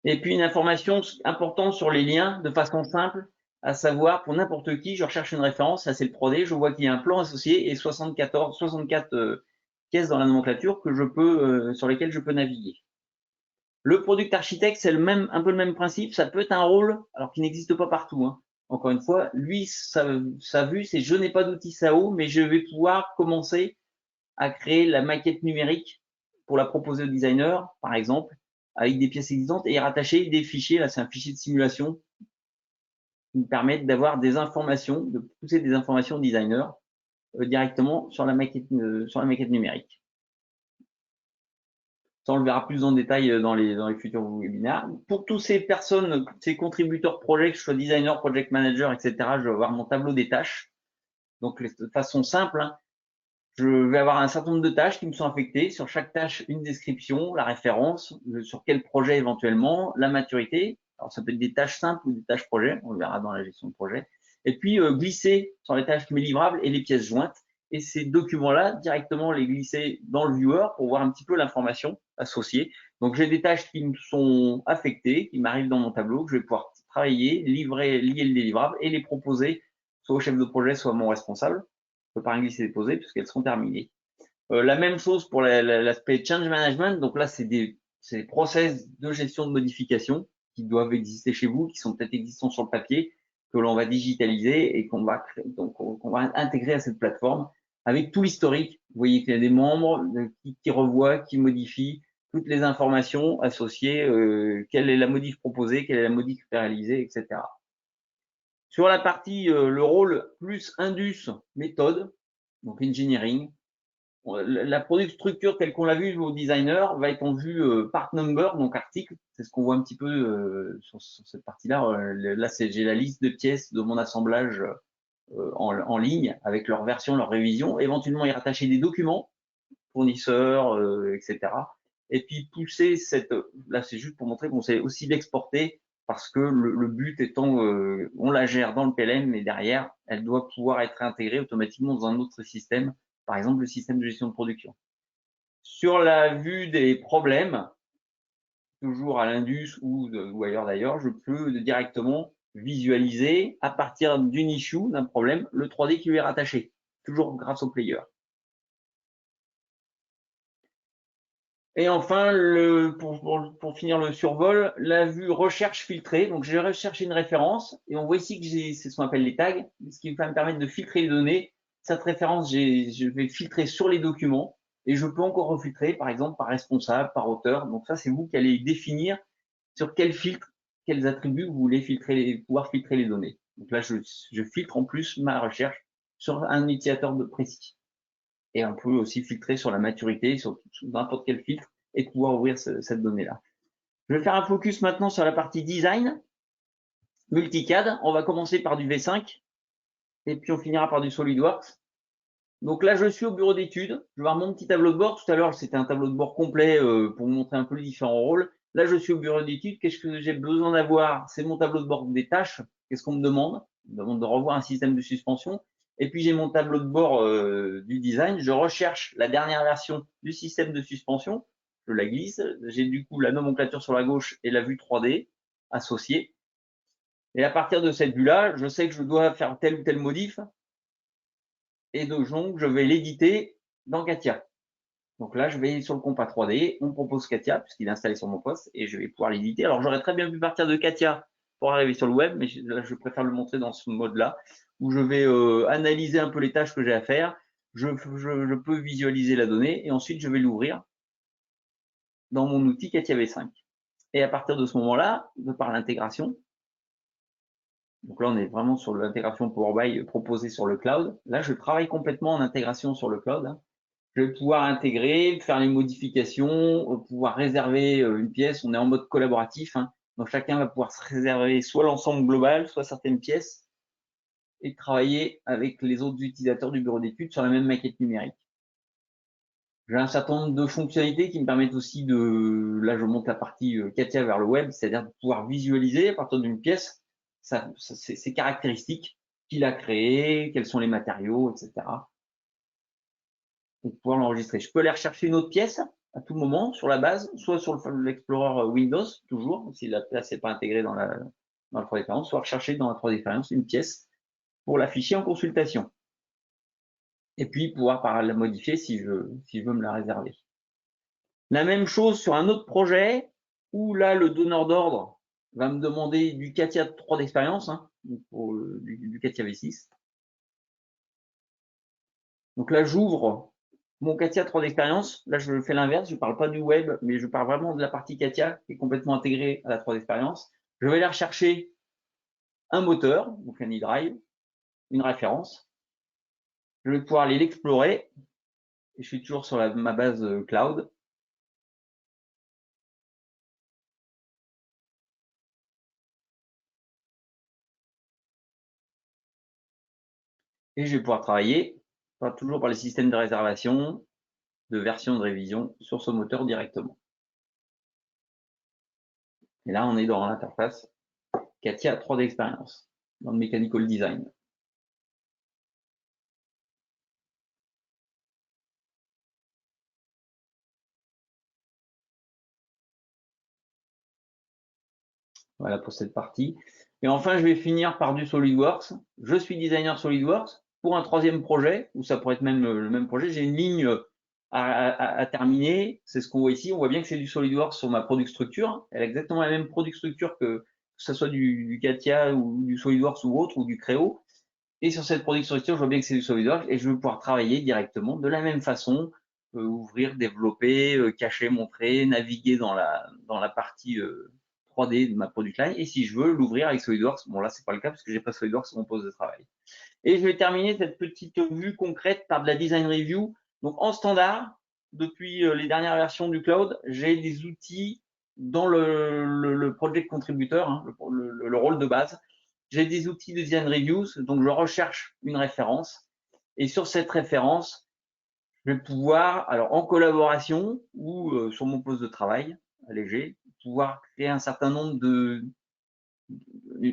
Et puis une information importante sur les liens de façon simple, à savoir pour n'importe qui, je recherche une référence, ça c'est le 3D, je vois qu'il y a un plan associé et 64 pièces dans la nomenclature sur lesquelles je peux naviguer. Le product architecte, c'est un peu le même principe, ça peut être un rôle, alors qui n'existe pas partout. Hein. Encore une fois, lui, sa vue, c'est je n'ai pas d'outil SAO, mais je vais pouvoir commencer à créer la maquette numérique pour la proposer au designer, par exemple, avec des pièces existantes et rattacher des fichiers. Là, c'est un fichier de simulation qui me permet d'avoir des informations, de pousser des informations au designer directement sur la maquette numérique. Ça, on le verra plus en détail dans les futurs webinaires. Pour toutes ces personnes, ces contributeurs projet, que je sois designer, project manager, etc., je vais avoir mon tableau des tâches. Donc, de façon simple, hein, Je vais avoir un certain nombre de tâches qui me sont affectées. Sur chaque tâche, une description, la référence, sur quel projet éventuellement, la maturité. Alors, ça peut être des tâches simples ou des tâches projets. On le verra dans la gestion de projet. Et puis, glisser sur les tâches mes livrables et les pièces jointes. Et ces documents-là, directement les glisser dans le viewer pour voir un petit peu l'information associée. Donc, j'ai des tâches qui me sont affectées, qui m'arrivent dans mon tableau, que je vais pouvoir travailler, livrer, lier le délivrable et les proposer soit au chef de projet, soit à mon responsable. Je peux pas glisser et déposer puisqu'elles sont terminées. La même chose pour l'aspect change management. Donc là, c'est des process de gestion de modification qui doivent exister chez vous, qui sont peut-être existants sur le papier, que l'on va digitaliser et qu'on va créer, donc qu'on va intégrer à cette plateforme avec tout l'historique. Vous voyez qu'il y a des membres qui revoient, qui modifient toutes les informations associées, quelle est la modif proposée, quelle est la modif réalisée, etc. Sur la partie, le rôle plus Indus méthode, donc engineering, la product structure telle qu'on l'a vu au designer va être en vue part number, donc article. C'est ce qu'on voit un petit peu sur cette partie-là. Là, j'ai la liste de pièces de mon assemblage en ligne avec leur version, leur révision. Éventuellement, y rattacher des documents, fournisseurs, etc. Et puis pousser cette. Là, c'est juste pour montrer qu'on sait aussi l'exporter parce que le but étant, on la gère dans le PLM, mais derrière, elle doit pouvoir être intégrée automatiquement dans un autre système, par exemple le système de gestion de production. Sur la vue des problèmes, toujours à l'Indus ou ailleurs d'ailleurs, je peux directement visualiser à partir d'une issue, d'un problème, le 3D qui lui est rattaché, toujours grâce au player. Et enfin, pour finir le survol, la vue recherche filtrée. Donc, j'ai recherché une référence et on voit ici que c'est ce qu'on appelle les tags, ce qui va me permettre de filtrer les données. Cette référence, je vais filtrer sur les documents et je peux encore refiltrer, par exemple, par responsable, par auteur. Donc, ça, c'est vous qui allez définir sur quel filtre, quels attributs vous voulez pouvoir filtrer les données. Donc là, je filtre en plus ma recherche sur un utilisateur précis et on peut aussi filtrer sur la maturité, sur n'importe quel filtre et pouvoir ouvrir cette donnée-là. Je vais faire un focus maintenant sur la partie design, multicad. On va commencer par du V5 et puis on finira par du SolidWorks. Donc là, je suis au bureau d'études. Je vais voir mon petit tableau de bord. Tout à l'heure, c'était un tableau de bord complet pour vous montrer un peu les différents rôles. Là, je suis au bureau d'études. Qu'est-ce que j'ai besoin d'avoir? C'est mon tableau de bord des tâches. Qu'est-ce qu'on me demande? On me demande de revoir un système de suspension. Et puis, j'ai mon tableau de bord du design. Je recherche la dernière version du système de suspension. Je la glisse. J'ai du coup la nomenclature sur la gauche et la vue 3D associée. Et à partir de cette vue-là, je sais que je dois faire tel ou tel modif et donc je vais l'éditer dans CATIA. Donc là, je vais sur le compas 3D, on me propose CATIA, puisqu'il est installé sur mon poste, et je vais pouvoir l'éditer. Alors, j'aurais très bien pu partir de CATIA pour arriver sur le web, mais là, je préfère le montrer dans ce mode-là, où je vais analyser un peu les tâches que j'ai à faire. Je peux visualiser la donnée, et ensuite, je vais l'ouvrir dans mon outil CATIA V5. Et à partir de ce moment-là, de par l'intégration, donc là, on est vraiment sur l'intégration Power BI proposée sur le cloud. Là, je travaille complètement en intégration sur le cloud. Je vais pouvoir intégrer, faire les modifications, pouvoir réserver une pièce. On est en mode collaboratif, hein. Donc chacun va pouvoir se réserver soit l'ensemble global, soit certaines pièces et travailler avec les autres utilisateurs du bureau d'études sur la même maquette numérique. J'ai un certain nombre de fonctionnalités qui me permettent aussi là je monte la partie CATIA vers le web, c'est-à-dire de pouvoir visualiser à partir d'une pièce ses caractéristiques qu'il a créées, quels sont les matériaux, etc. Et pouvoir l'enregistrer. Je peux aller rechercher une autre pièce à tout moment sur la base, soit sur l'Explorer Windows, toujours, si la pièce n'est pas intégrée dans la 3D expérience, soit rechercher dans la 3D expérience une pièce pour l'afficher en consultation. Et puis pouvoir la modifier si je veux me la réserver. La même chose sur un autre projet où là, le donneur d'ordre va me demander du CATIA 3 d'expérience, hein, pour du CATIA V6. Donc là, j'ouvre mon CATIA 3 d'expérience. Là, je fais l'inverse. Je ne parle pas du web, mais je parle vraiment de la partie CATIA qui est complètement intégrée à la 3 d'expérience. Je vais aller rechercher un moteur, donc un e-drive, une référence. Je vais pouvoir aller l'explorer. Et je suis toujours sur ma base cloud. Et je vais pouvoir travailler pas toujours par les systèmes de réservation, de version de révision sur ce moteur directement. Et là, on est dans l'interface CATIA 3D Experience, dans le Mechanical Design. Voilà pour cette partie. Et enfin, je vais finir par du SolidWorks. Je suis designer SolidWorks. Pour un troisième projet, ou ça pourrait être même le même projet, j'ai une ligne à terminer. C'est ce qu'on voit ici. On voit bien que c'est du SolidWorks sur ma product structure. Elle a exactement la même product structure que ce soit du CATIA ou du SolidWorks ou autre, ou du Creo. Et sur cette product structure, je vois bien que c'est du SolidWorks et je vais pouvoir travailler directement de la même façon, ouvrir, développer, cacher, montrer, naviguer dans la partie 3D de ma product line. Et si je veux l'ouvrir avec SolidWorks, bon là c'est pas le cas parce que j'ai pas SolidWorks sur mon poste de travail. Et je vais terminer cette petite vue concrète par de la design review. Donc en standard, depuis les dernières versions du cloud, j'ai des outils dans le project contributor, hein, le rôle de base. J'ai des outils de design reviews, donc je recherche une référence. Et sur cette référence, je vais pouvoir, alors en collaboration ou sur mon poste de travail allégé, pouvoir créer un certain nombre de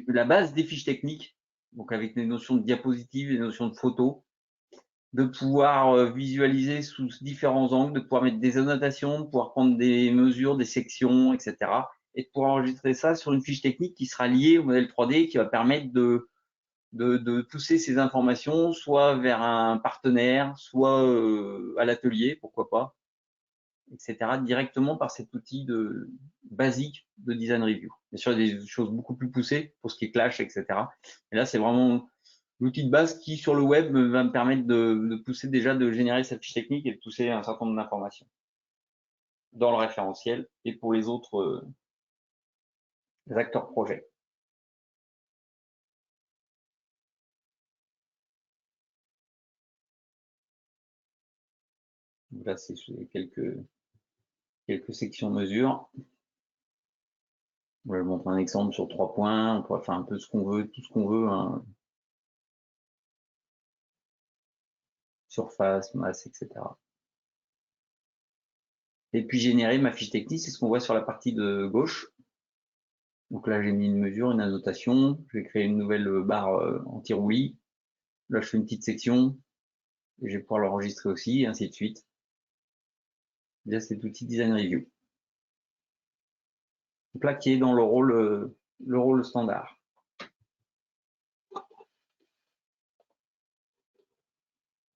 la base des fiches techniques, donc avec des notions de diapositives, des notions de photos, de pouvoir visualiser sous différents angles, de pouvoir mettre des annotations, de pouvoir prendre des mesures, des sections, etc. Et de pouvoir enregistrer ça sur une fiche technique qui sera liée au modèle 3D, qui va permettre de pousser ces informations soit vers un partenaire, soit à l'atelier, pourquoi pas, etc., directement par cet outil basique de design review. Bien sûr, il y a des choses beaucoup plus poussées pour ce qui est clash, etc. Et là, c'est vraiment l'outil de base qui, sur le web, va me permettre de pousser déjà, de générer cette fiche technique et de pousser un certain nombre d'informations dans le référentiel et pour les autres acteurs projets. Donc là, c'est quelques sections mesures. Je vais montrer un exemple sur 3 points. On pourrait faire un peu ce qu'on veut, tout ce qu'on veut. Hein. Surface, masse, etc. Et puis générer ma fiche technique, c'est ce qu'on voit sur la partie de gauche. Donc là, j'ai mis une mesure, une annotation. Je vais créer une nouvelle barre anti-roulis. Là, je fais une petite section. Et je vais pouvoir l'enregistrer aussi, et ainsi de suite. Via cet outil Design Review. Donc là, qui est dans le rôle standard.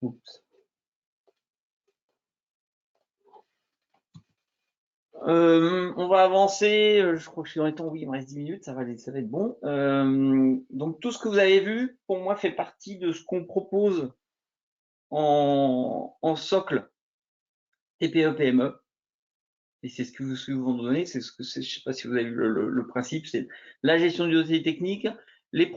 Oups. On va avancer. Je crois que je suis dans les temps. Oui, il me reste 10 minutes. Ça va être bon. Donc, tout ce que vous avez vu, pour moi, fait partie de ce qu'on propose en socle TPE-PME. Et c'est ce que vous donnez. C'est ce que c'est. Je sais pas si vous avez vu le principe. C'est la gestion du dossier technique, les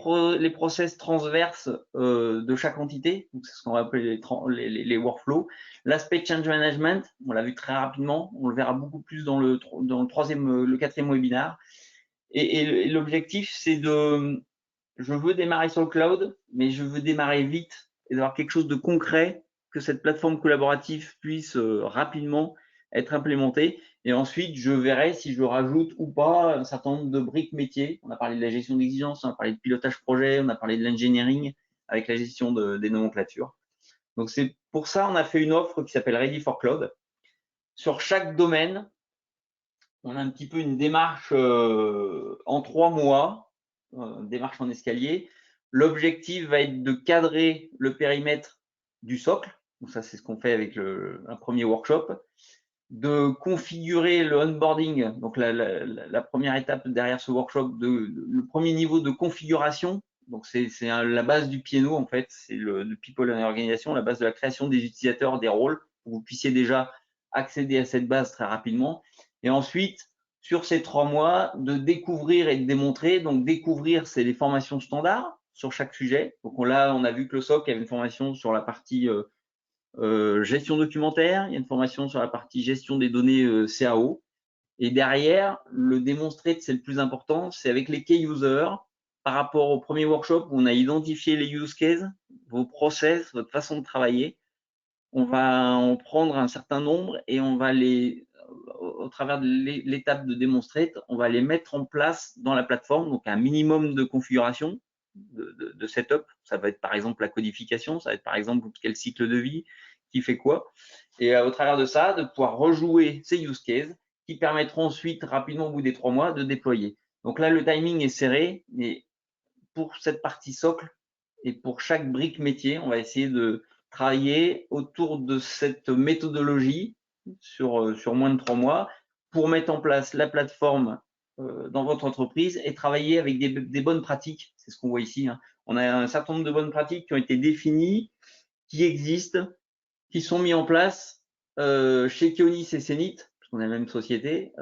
process transverses de chaque entité, c'est ce qu'on va appeler les workflows, l'aspect change management, on l'a vu très rapidement, on le verra beaucoup plus dans le quatrième webinaire. Et l'objectif, c'est je veux démarrer sur le cloud, mais je veux démarrer vite et d'avoir quelque chose de concret, que cette plateforme collaborative puisse rapidement être implémentée. Et ensuite, je verrai si je rajoute ou pas un certain nombre de briques métiers. On a parlé de la gestion d'exigence, on a parlé de pilotage projet, on a parlé de l'engineering avec la gestion des nomenclatures. Donc, c'est pour ça on a fait une offre qui s'appelle Ready for Cloud. Sur chaque domaine, on a un petit peu une démarche en 3 mois, démarche en escalier. L'objectif va être de cadrer le périmètre du socle. Donc ça, c'est ce qu'on fait avec un premier workshop. De configurer le onboarding, donc la première étape derrière ce workshop, le premier niveau de configuration. Donc c'est la base du PNO en fait, c'est le People and Organization, la base de la création des utilisateurs, des rôles, pour que vous puissiez déjà accéder à cette base très rapidement. Et ensuite, sur ces 3 mois, de découvrir et de démontrer. Donc découvrir, c'est les formations standards sur chaque sujet. Donc là, on a vu que le SOC avait une formation sur la partie gestion documentaire, il y a une formation sur la partie gestion des données CAO. Et derrière, le démontrer, c'est le plus important, c'est avec les key users, par rapport au premier workshop où on a identifié les use cases, vos process, votre façon de travailler. on va en prendre un certain nombre et on va les, au travers de l'étape de Demonstrate, on va les mettre en place dans la plateforme, donc un minimum de configuration, de setup. Ça va être par exemple la codification, ça va être par exemple quel cycle de vie, qui fait quoi. Et au travers de ça, de pouvoir rejouer ces use cases qui permettront ensuite, rapidement, au bout des 3 mois, de déployer. Donc là, le timing est serré, mais pour cette partie socle et pour chaque brique métier, on va essayer de travailler autour de cette méthodologie sur moins de 3 mois pour mettre en place la plateforme dans votre entreprise et travailler avec des bonnes pratiques. C'est ce qu'on voit ici. Hein. On a un certain nombre de bonnes pratiques qui ont été définies, qui existent, qui sont mis en place chez Kionis et Zenith, parce qu'on est la même société,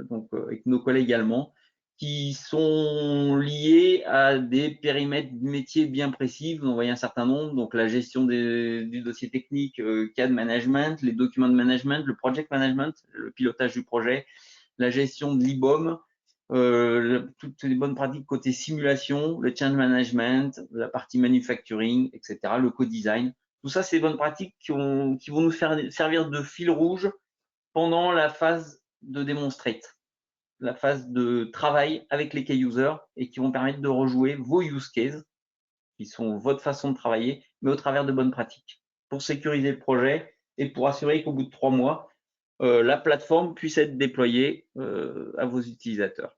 donc avec nos collègues allemands, qui sont liés à des périmètres métiers bien précis. Vous en voyez un certain nombre, donc la gestion du dossier technique, CAD management, les documents de management, le project management, le pilotage du projet, la gestion de l'IBOM, toutes les bonnes pratiques côté simulation, le change management, la partie manufacturing, etc., le co-design. Tout ça, c'est des bonnes pratiques qui vont nous servir de fil rouge pendant la phase de demonstrate, la phase de travail avec les key users et qui vont permettre de rejouer vos use cases, qui sont votre façon de travailler, mais au travers de bonnes pratiques, pour sécuriser le projet et pour assurer qu'au bout de 3 mois, la plateforme puisse être déployée à vos utilisateurs.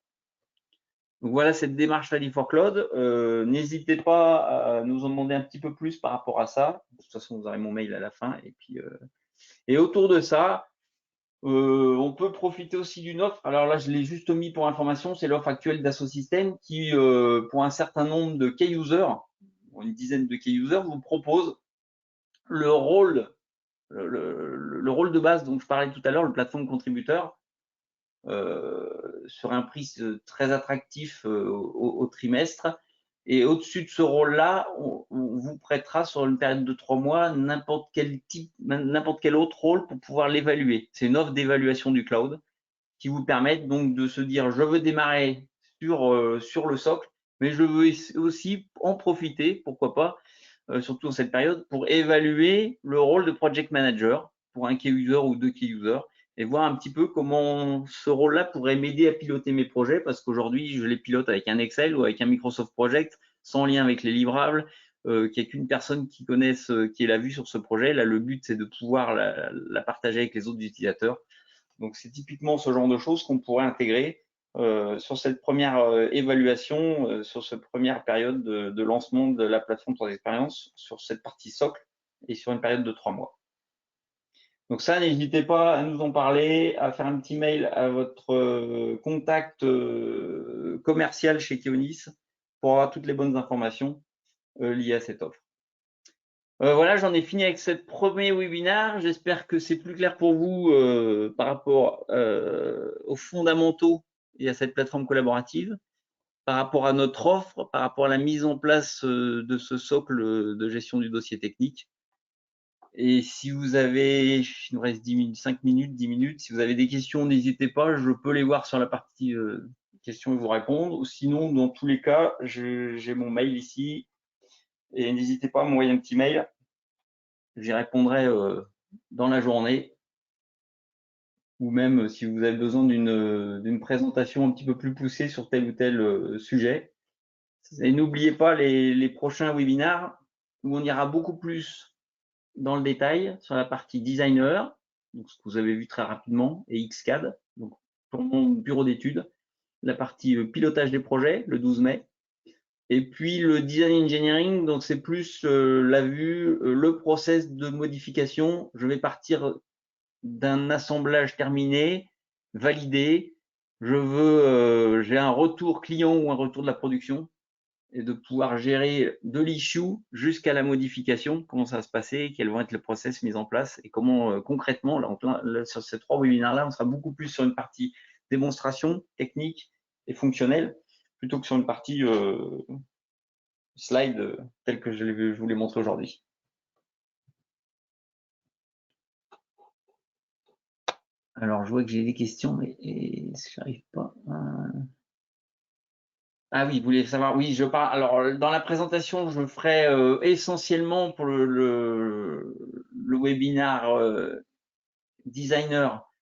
Donc voilà cette démarche Ready for Cloud. N'hésitez pas à nous en demander un petit peu plus par rapport à ça. De toute façon, vous aurez mon mail à la fin. Et autour de ça, on peut profiter aussi d'une offre. Alors là, je l'ai juste mis pour information. C'est l'offre actuelle d'AssoSystem qui, pour un certain nombre de key users, une dizaine de key users, vous propose le rôle, le rôle de base dont je parlais tout à l'heure, le plateforme contributeur, sur un prix très attractif au trimestre. Et au-dessus de ce rôle-là, on vous prêtera sur une période de 3 mois n'importe quel autre rôle pour pouvoir l'évaluer. C'est une offre d'évaluation du cloud qui vous permet donc de se dire je veux démarrer sur le socle, mais je veux aussi en profiter, pourquoi pas, surtout dans cette période, pour évaluer le rôle de project manager pour un key user ou 2 key users et voir un petit peu comment ce rôle-là pourrait m'aider à piloter mes projets parce qu'aujourd'hui, je les pilote avec un Excel ou avec un Microsoft Project sans lien avec les livrables, qu'il n'y a qu'une personne qui connaisse, qui ait la vue sur ce projet. Là, le but, c'est de pouvoir la partager avec les autres utilisateurs. Donc, c'est typiquement ce genre de choses qu'on pourrait intégrer sur cette première évaluation, sur cette première période de lancement de la plateforme 3 expériences, sur cette partie socle et sur une période de 3 mois. Donc ça, n'hésitez pas à nous en parler, à faire un petit mail à votre contact commercial chez Kionis pour avoir toutes les bonnes informations liées à cette offre. Voilà, j'en ai fini avec ce premier webinaire. J'espère que c'est plus clair pour vous par rapport aux fondamentaux et à cette plateforme collaborative, par rapport à notre offre, par rapport à la mise en place de ce socle de gestion du dossier technique. Et si vous avez, il nous reste 10 minutes, 5 minutes, 10 minutes, si vous avez des questions, n'hésitez pas, je peux les voir sur la partie questions et vous répondre. Ou sinon, dans tous les cas, j'ai mon mail ici et n'hésitez pas à m'envoyer un petit mail. J'y répondrai dans la journée ou même si vous avez besoin d'une présentation un petit peu plus poussée sur tel ou tel sujet. Et n'oubliez pas les prochains webinaires où on ira beaucoup plus dans le détail sur la partie designer, donc ce que vous avez vu très rapidement, et XCAD, donc pour mon bureau d'études, la partie pilotage des projets, le 12 mai, et puis le design engineering, donc c'est plus la vue, le process de modification. Je vais partir d'un assemblage terminé, validé. J'ai un retour client ou un retour de la production et de pouvoir gérer de l'issue jusqu'à la modification, comment ça va se passer, quels vont être les process mis en place et comment concrètement, là, sur ces 3 webinaires-là, on sera beaucoup plus sur une partie démonstration technique et fonctionnelle plutôt que sur une partie slide telle que je vous l'ai montré aujourd'hui. Alors, je vois que j'ai des questions, mais je n'arrive pas à... Ah oui, vous voulez savoir, oui, je parle. Alors, dans la présentation, je ferai essentiellement pour le webinaire designer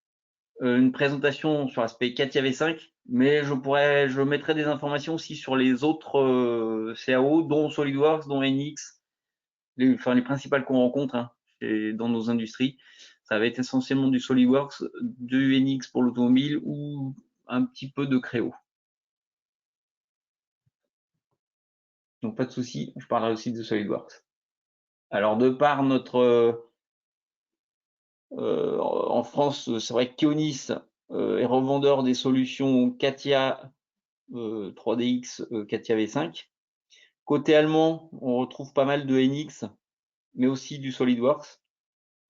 une présentation sur l'aspect CATIA V5, mais je mettrai des informations aussi sur les autres CAO, dont SolidWorks, dont NX, les principales qu'on rencontre hein, dans nos industries. Ça va être essentiellement du SolidWorks, du NX pour l'automobile ou un petit peu de Creo. Donc pas de souci, je parlerai aussi de SolidWorks. Alors de par notre en France, c'est vrai que Keonis est revendeur des solutions CATIA 3DX CATIA V5. Côté allemand, on retrouve pas mal de NX, mais aussi du SolidWorks.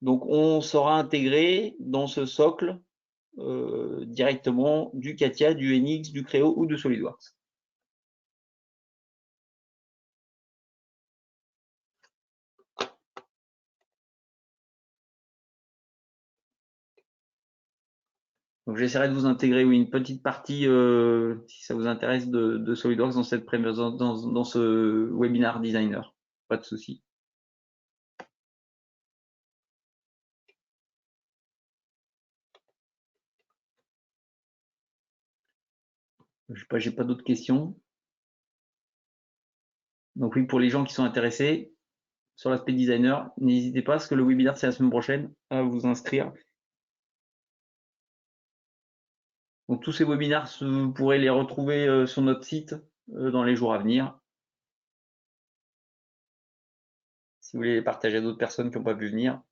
Donc on sera intégré dans ce socle directement du CATIA, du NX, du Creo ou de SolidWorks. Donc j'essaierai de vous intégrer oui, une petite partie, si ça vous intéresse, de SolidWorks dans, dans ce webinar designer. Pas de souci. J'ai pas d'autres questions. Donc oui, pour les gens qui sont intéressés sur l'aspect designer, n'hésitez pas, parce que le webinaire c'est la semaine prochaine, à vous inscrire. Donc tous ces webinaires, vous pourrez les retrouver sur notre site dans les jours à venir. Si vous voulez les partager à d'autres personnes qui n'ont pas pu venir.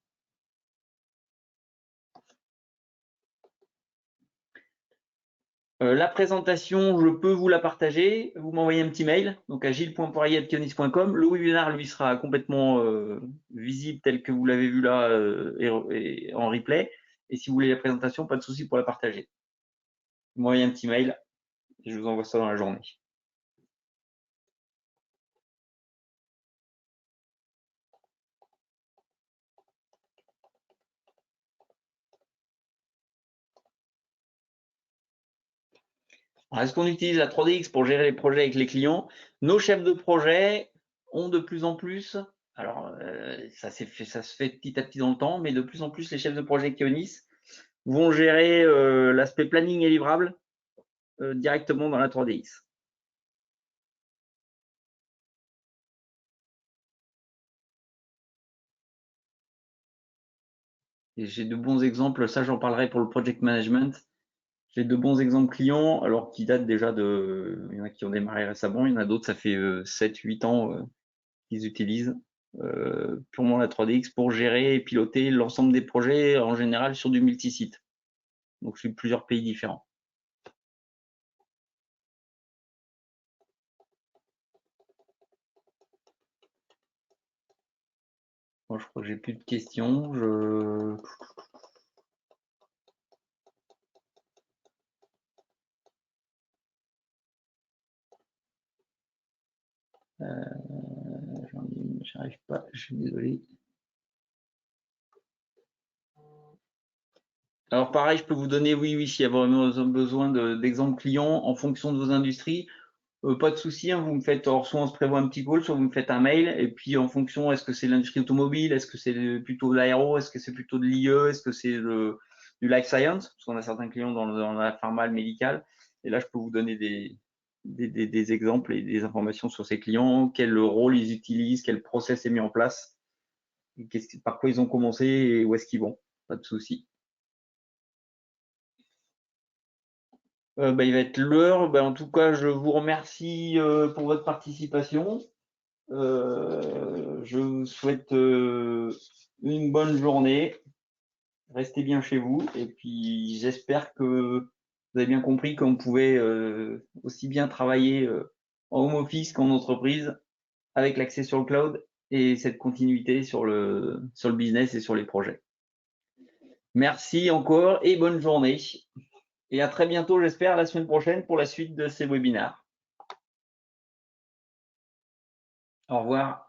La présentation, je peux vous la partager. Vous m'envoyez un petit mail, donc à gilles.poirier@kionis.com. Le webinaire, lui, sera complètement visible tel que vous l'avez vu là et en replay. Et si vous voulez la présentation, pas de souci pour la partager. Vous m'envoyez un petit mail et je vous envoie ça dans la journée. Est-ce qu'on utilise la 3DX pour gérer les projets avec les clients? Nos chefs de projet ont de plus en plus, alors ça se fait petit à petit dans le temps, mais de plus en plus les chefs de projet Kionis vont gérer l'aspect planning et livrable directement dans la 3DX. Et j'ai de bons exemples, ça j'en parlerai pour le project management. J'ai de bons exemples clients, alors qui datent déjà de. Il y en a qui ont démarré récemment, il y en a d'autres, ça fait 7-8 ans qu'ils utilisent purement la 3DX pour gérer et piloter l'ensemble des projets en général sur du multisite. Donc sur plusieurs pays différents. Moi, je crois que j'ai plus de questions. J'arrive pas, je suis désolé. Alors pareil, je peux vous donner, oui, s'il y a vraiment besoin d'exemples clients en fonction de vos industries. Pas de souci, hein, vous me faites, alors soit on se prévoit un petit call, soit vous me faites un mail, et puis en fonction, est-ce que c'est l'industrie automobile, est-ce que c'est plutôt de l'aéro, est-ce que c'est plutôt de l'IE, est-ce que c'est du life science, parce qu'on a certains clients dans la pharma, le médical, et là je peux vous donner des exemples et des informations sur ces clients, quel rôle ils utilisent, quel process est mis en place, par quoi ils ont commencé et où est-ce qu'ils vont, pas de souci. Il va être l'heure. En tout cas, je vous remercie pour votre participation. Je vous souhaite une bonne journée. Restez bien chez vous. Et puis, j'espère que vous avez bien compris qu'on pouvait aussi bien travailler en home office qu'en entreprise avec l'accès sur le cloud et cette continuité sur le business et sur les projets. Merci encore et bonne journée. Et à très bientôt, j'espère, la semaine prochaine pour la suite de ces webinaires. Au revoir.